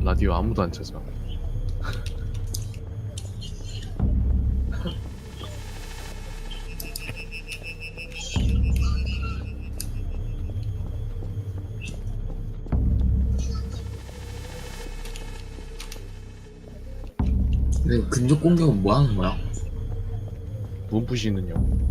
라디오 아무도 안 찾아. 근데 근접 공격은 뭐 하는 거야? 문 부시는 형.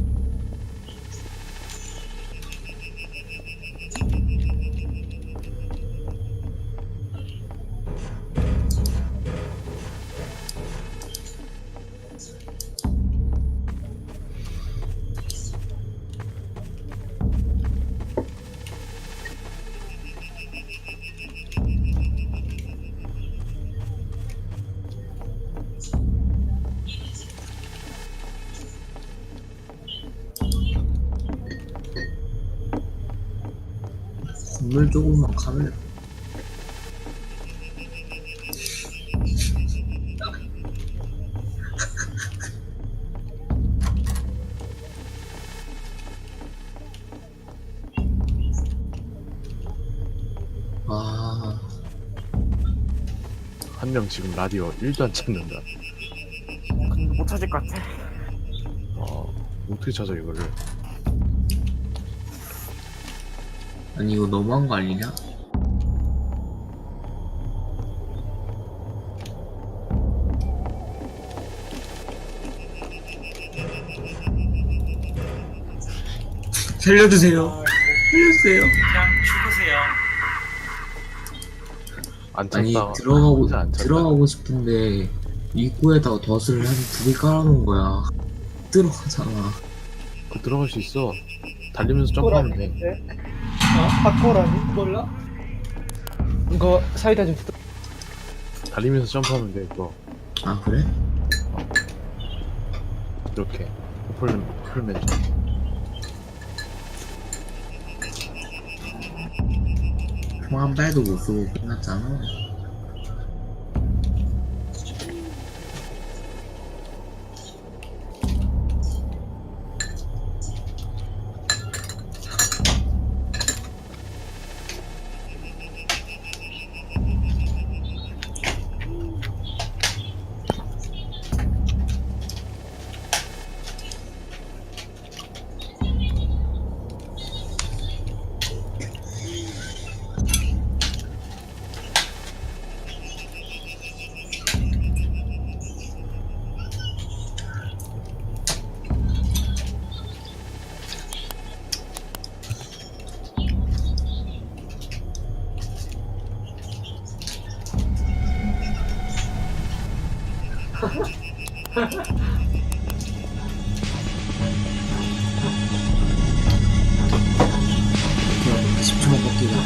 건물 쪽으로만 가면 아, 한 명 지금 라디오 1도 안 찾는다. 근데 못 찾을 것 같아. 어떻게 찾아 이거를? 아니 이거 너무한 거 아니냐? 살려주세요. 살려주세요. 그냥 죽으세요. 안 아니 찾다. 들어가고 안 찾다. 들어가고 싶은데 입구에다가 덫을 한 2개 깔아놓은 거야. 들어가잖아. 그 들어갈 수 있어. 달리면서 점프하면 돼. 바코라니? 몰라? 이거 사이다 좀 부탁. 달리면서 점프하면 돼 그거. 아 그래? 이렇게 풀면 총 한 발도 못 쏘고 끝났잖아. 그럼 10초만 버티자.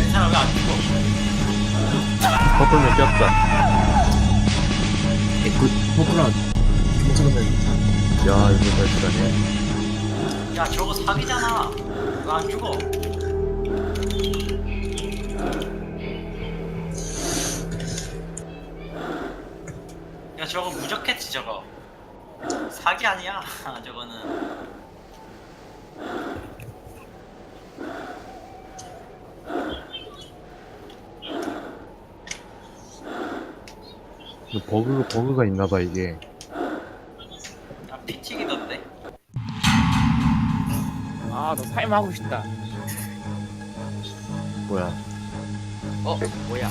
이 사람 왜 안 죽어? 퍼플맨 꼈다. 그 포크라 경찰관 야 이거 발사네. 야 저거 사기잖아. 왜 안 죽어? 야 저거 무적했지 저거. 사기 아니야 저거는. 버그가 있나봐 이게. 야 피튀기던데? 아, 너 사임하고 싶다. 뭐야? 뭐야?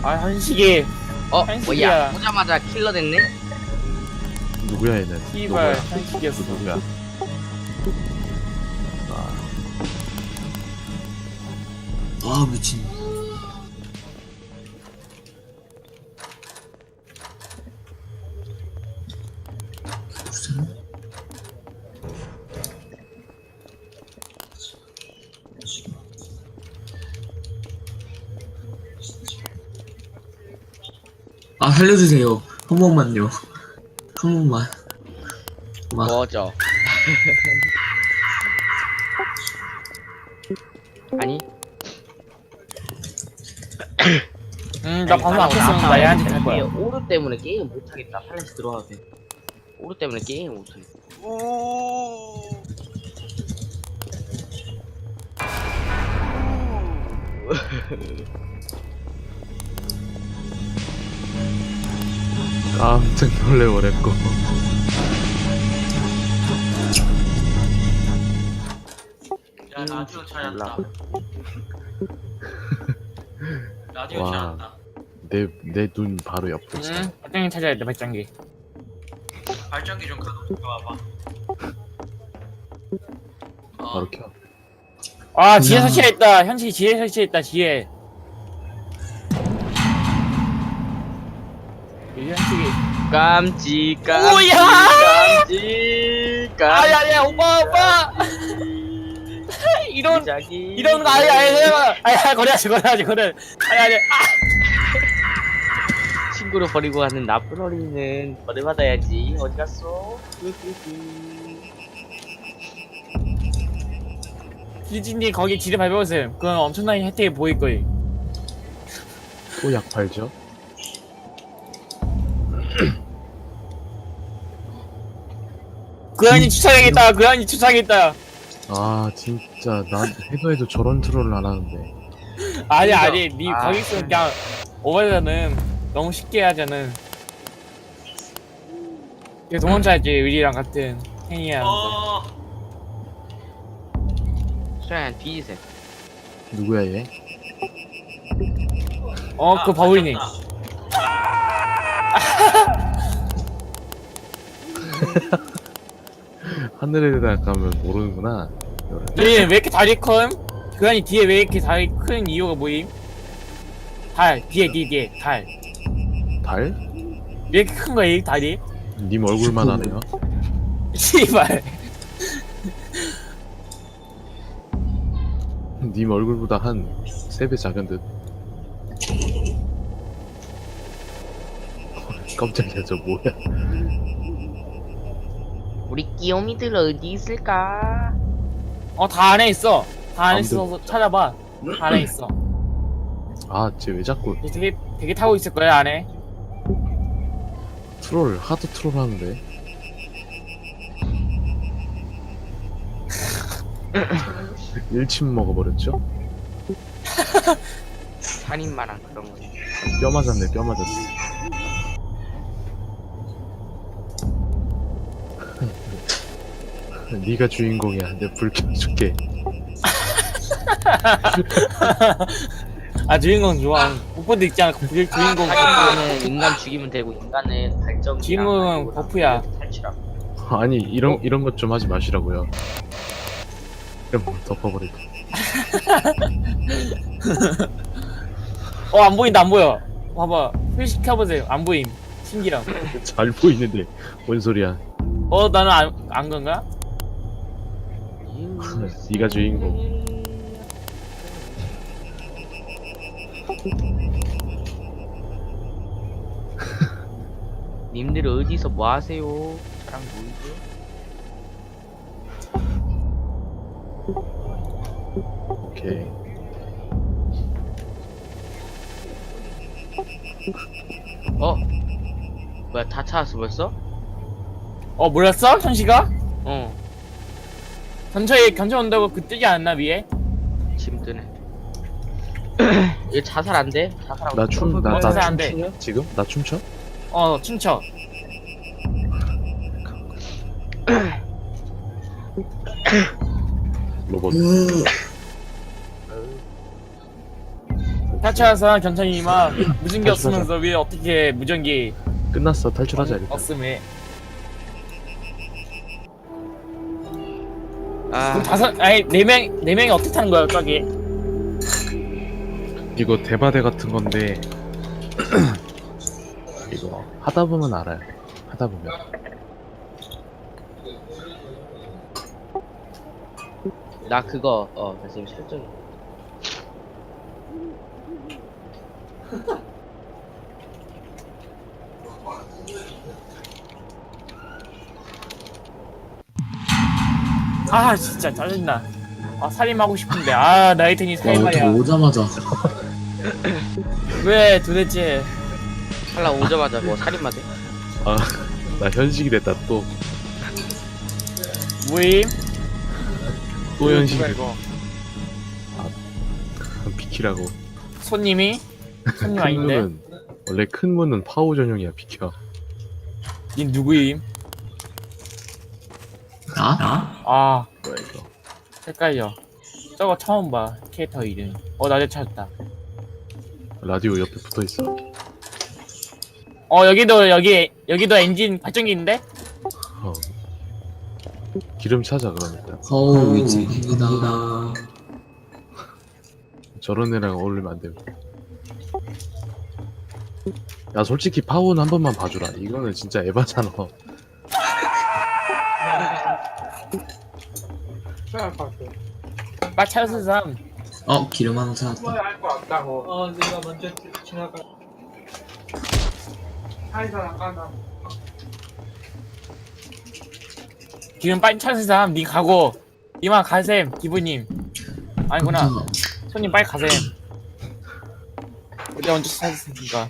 아, 현식이. 한식이야. 뭐야? 보자마자 킬러 됐네? 누구야 얘는? 씨발, 누구야? 현식이었어. 누구야? 와 미친. 무슨? 아 살려주세요. 한 번만요. 한 번만. 와. 뭐죠? 아니 나 방금 안 켰으면 나 얘한테 갈 거야. 오류 때문에 게임 못하겠다. 팔레스 들어와도 돼. 오류 때문에 게임 못하겠다. 깜짝 놀래버렸고. 야 라디오 찾았다. 라디오 와. 찾았다. 내 눈 바로 옆에 있어. 응? 발전기 찾아야 돼 발전기. 발전기 좀 가져가 와봐. 바로 켜. 아 지혜 설치했다. 현식이 지혜 설치했다. 지혜. 이 현식이. 깜찍 오야! 깜찍 아야야 오빠 이런 자기 이런 거 아야 거래하지 거래. 아야. 친구를 버리고 가는 나쁜 어린이는 벌을 받아야지. 어디 갔어? 기진님 거기 지뢰 밟아보세요. 그건 엄청난 혜택이 보일 거예요. 또 약 팔죠? 그한이 추천하겠다. 그한이 추천하겠다. 아 진짜 난 해도해도 저런 트롤을 안 하는데. 아니 니 거기 있으면 그냥 오버잖은 너무 쉽게 하자는. 이게 도망쳐야지 의리랑 같은 행위야. 수양이 뒤지세요. 누구야 얘? 그 바울이네. 하늘에다 가면 모르는구나. 왜 이렇게 다리 큰? 그한이 뒤에 왜 이렇게 다리 큰 이유가 뭐임? 달 뒤에 달. 달? 왜 이렇게 큰 거야 이 다리? 님 얼굴만 하네요. 씨발. 님 얼굴보다 한 3배 작은 듯. 깜짝이야 저 뭐야. 우리 끼오미들 어디 있을까? 다 안에 있어. 다 안에 아무도 있어서 찾아봐. 다 안에 있어. 아 쟤 왜 자꾸 되게 타고 있을 거야 안에. 트롤 하도 트롤 하는데. 일침 먹어버렸죠? 살인마랑 그런 거. 뼈 맞았네 뼈 맞았어. 네가 주인공이야. 내가 불 켜줄게. 아 주인공 좋아. 오빠도 있잖아. 주인공. 살인마는 인간 죽이면 되고 인간은 발전기. 주인공은 버프야. 탈출하고. 아니 이런 것 좀 하지 마시라고요. 그럼 덮어버리고. 안 보인다 안 보여. 봐봐. 표시 켜보세요. 안 보임. 신기랑. 잘 보이는데 뭔 소리야? 나는 안 건가? 네가 주인공. 님들 어디서 뭐 하세요? 저랑 놀죠? 오케이. 뭐야 다 찾았어 벌써? 몰랐어? 현시가? 어 견처 온다고 그 뜨지 않았나 위에? 지금 뜨네. 얘 자살 안 돼? 자살하고 나 자살 안 돼. 춤추냐? 지금? 나 춤춰? 춤춰. 로봇. 탈출해서 견천이만 무전기 없으면서 왜 어떻게 무전기 끝났어. 탈출하자 일단. 없음에. 아 그럼 네 명이 어떻게 타는 거야 저기? 이거 대바대 같은 건데 이거 하다 보면 알아요. 하다 보면. 나 그거 나 지금 설정이 진짜 짜증나. 살인하고 싶은데 나이튼이 와 어떻게 살인마야. 오자마자 왜 도대체? 살라 오자마자 뭐 살인마 돼? 나 현식이 됐다 또. 뭐임? 또 현식이 누가 됐다. 이거? 비키라고. 손님 큰 아닌데? 문은 원래 큰 문은 파워 전용이야. 비켜. 닌 누구임? 나? 아 뭐야 이거. 헷갈려. 저거 처음 봐 캐릭터 이름. 나도 찾았다. 라디오 옆에 붙어 있어. 여기도 엔진 발전기인데? 어. 기름 찾아 그럼 일단. 허우 위치입니다. 저런 애랑 어울리면 안 돼. 야 솔직히 파워는 한 번만 봐주라. 이거는 진짜 에바잖아. 빨리 찾았어 사람. 기름 하나 찾았다. 할거 없다고. 내가 먼저 지나가. 사이사 안 간다. 기름 빨리 찾은 사람 니 가고 이만 가셈 기부님. 아니구나. 깜짝아. 손님 빨리 가셈. 내가 먼저 찾았으니까. 야,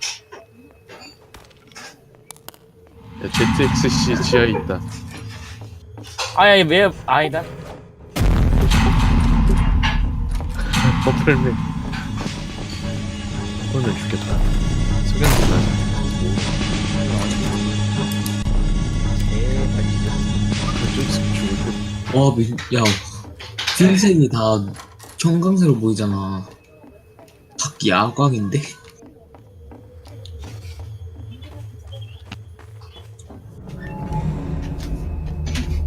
ZXC 지하에 있다. 아야 왜 아니다. 버플맨. 오늘 죽겠다. 소견 좀 하자. 저기서 죽을 때. 야, 흰색이 다 청강새로 보이잖아. 밖이 야광인데?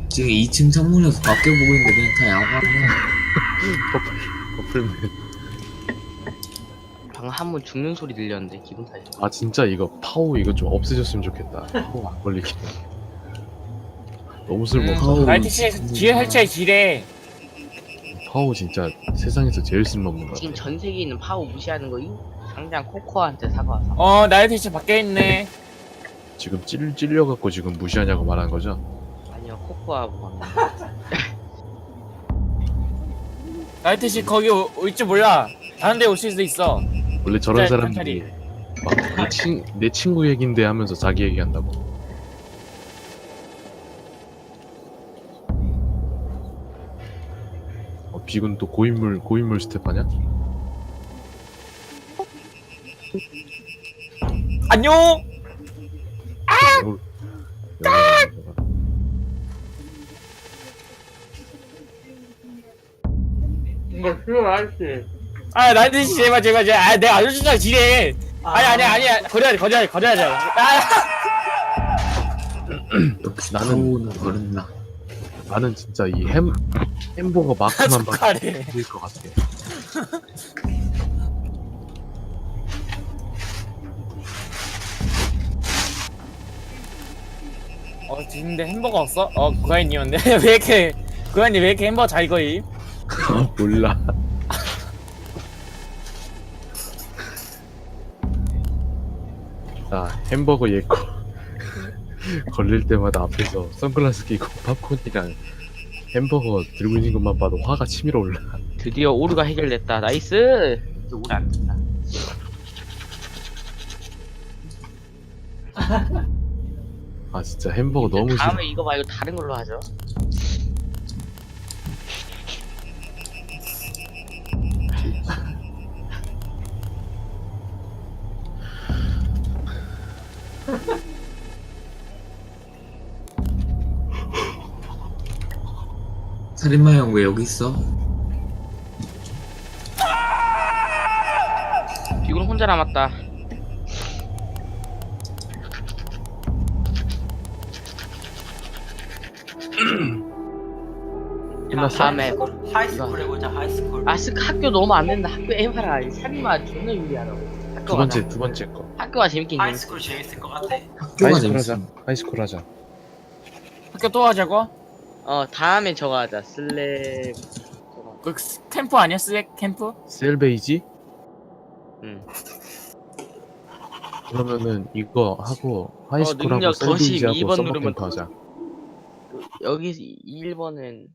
지금 2층 창문에서 밖에 보고 있는데 그냥 다 야광이야. 버플맨. 방금 한 번 죽는 소리 들렸는데 기분 탓이야. 아 진짜 이거 파워 이거 좀 없애줬으면 좋겠다. 파워 안 걸리게. 너무 쓸모없어. 파워 나이트시에서 지뢰 설치해 지뢰. 파워 진짜 세상에서 제일 쓸모없는 거 지금 같아. 전 세계에 있는 파워 무시하는 거임? 당장 코코아한테 사과하사. 나이트시 밖에 있네. 지금 찔려갖고 지금 무시하냐고 말하는 거죠? 아니요, 코코아 뭐. 나이트시 거기 올 줄 몰라. 다른 데 올 수도 있어. 원래 저런 진짜 사람들이 막 내 친구 얘긴데 하면서 자기 얘기한다고. 비군 또 고인물 스텝 하냐? 안녕. 이거 필요할지. 나이트시 제발. 내가 알려준다 지뢰. 아니야. 거래하자. 파워는 버렸나? 나는 진짜 이 햄버거 마크만 봐도 축하해. 될것 같아. 근데 햄버거 없어? 구하인님인데 구하인님 왜 이렇게 햄버거 잘 거임? 몰라. 햄버거 얘거 걸릴 때마다 앞에서 선글라스 끼고 팝콘이랑 햄버거 들고 있는 것만 봐도 화가 치밀어 올라. 드디어 오류가 해결됐다. 나이스! 이제 오류 안 된다. 아 진짜 햄버거 너무 싫어. 다음에 이거 말고 다른 걸로 하죠. 살인마 형 왜 여기 있어? 비군 혼자 남았다. 끝났어? 다음에 하이스쿨 해보자 하이스쿨. 학교 너무 안 된다. 학교 해봐라. 살인마 존나 유리하라고. 두 번째 거. 학교가 재밌긴 재밌어. 하이스쿨 재밌을 것 같아. 학교가 재밌어. 하이스쿨 하자. 학교 또 하자고? 다음에 저거 하자. 슬랩. 그 캠프 아니야? 스웩 캠프? 셀베이지? 응. 그러면은 이거 하고 하이스쿨 하고 능력 거시 셀베이지 하고 2번 서머 누르면 캠프 하자. 여기 1번은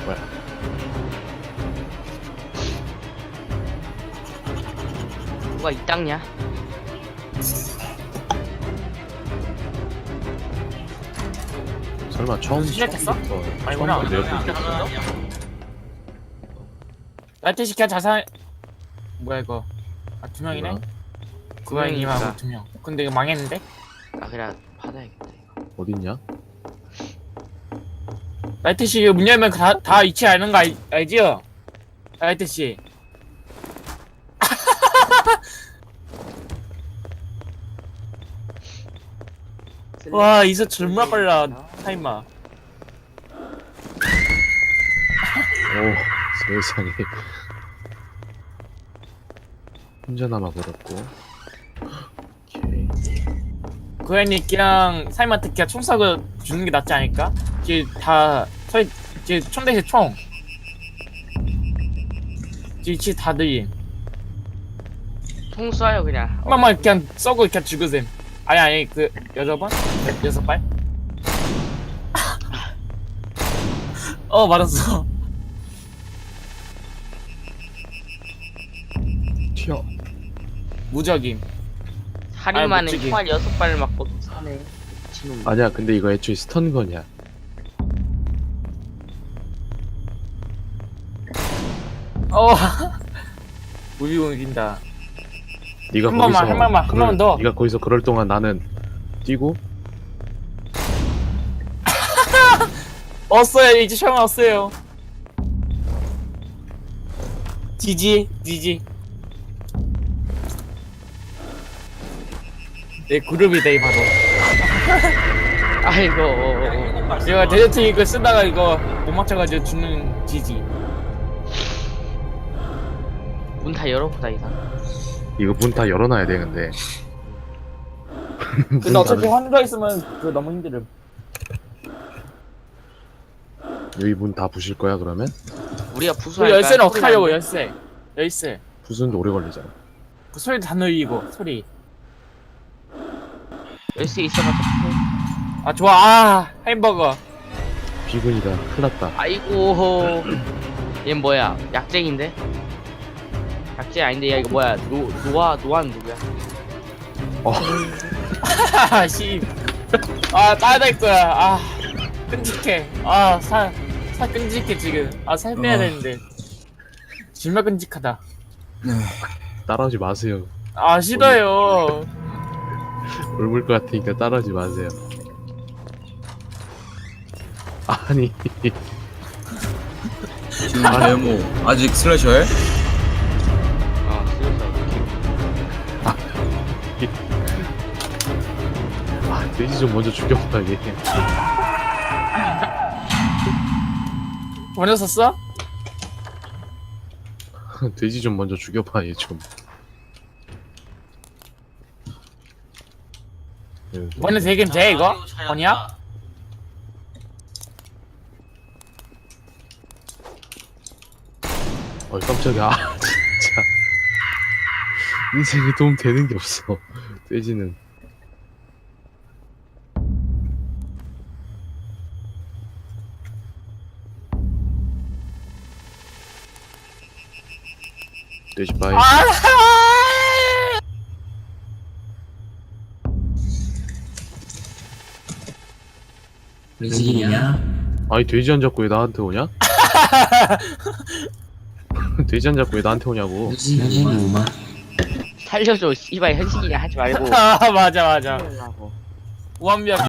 뭐야? 누가 이 땅냐? 설마 처음 시작했어? 처음부터 아니구나. 처음부터 내가 볼 때. 나이트 시켜 자살. 뭐야 이거? 아 2명이네. 뭐야? 구현님하고 2명. 근데 이거 망했는데? 아 그래 받아야겠다 이거. 어딨냐? 나이트 씨문 열면 다 위치 아는 거 알지요? 나이트 씨. 와 이서 존나 빨라 타임마. 오 세상에. 혼자 남아버렸고. 오케이. 고양이 그냥 사임한테 그냥 총 쏴고 주는 게 낫지 않을까? 이제 다 서이 이제 총 대신 총. 이제 위치 다 들림. 총 쏴요 그냥. 한 번만 그냥 쏘고 그냥 죽으셈. 아니 그 여자번 6발. 맞았어. 튀어. 무적임. 살인만에 못 죽이. 총알 6발 맞고 사네. 미친놈. 아니야 근데 이거 애초에 스턴건이야. 우리 이긴다. 네가 한 번만, 거기서 한 번만, 한 그럴- 번만 더. 네가 거기서 그럴 동안 나는 뛰고 없어요 이제 총 없어요. 지지. 내 그룹이다 이 바로. 아이고. 제가 데저트 이거 쓰다가 이거 못 맞춰가지고 죽는 지지. 문 다 열어보다 이상. 이거 문 다 열어놔야 돼 근데. 근데 어차피 환자 있으면 그 너무 힘들음. 여기 문 다 부실 거야 그러면? 우리가 그 부수하니까. 열쇠는 어떻게 하려고 소리가 열쇠. 부수는데 오래 걸리잖아. 그 소리 다 늘리고 소리. 안 돼. 열쇠 있어봤자 총. 아 좋아. 햄버거. 비근이다. 큰일났다. 아이고. 얘 뭐야? 약쟁인데? 약쟁 아닌데 야 이거 뭐야? 노아는 누구야? 씨. 따야 될 거야. 끔찍해. 살 끔찍해 지금. 살 빼야 되는데. 정말 끔찍하다. 따라오지 마세요. 싫어요. 옮을 것 같으니까 따라오지 마세요. 아니 지금 레모 아직 슬래셔해? 슬슬. 돼지 좀 먼저 죽여봐 얘. 먼저 썼어? 돼지 좀 먼저 죽여봐 얘 좀. 먼저 되긴 돼 이거? 뭐냐? 깜짝이야. 진짜 인생에 도움 되는 게 없어. 돼지는. 돼지 빠이. 왼식이냐? 아니 돼지 안 잡고 왜 나한테 오냐? 돼지 안 잡고 왜 나한테 오냐고. 왼식이 뭐만? 살려줘 씨발 현식이냐 하지 말고. 맞아. 살려고. 완벽.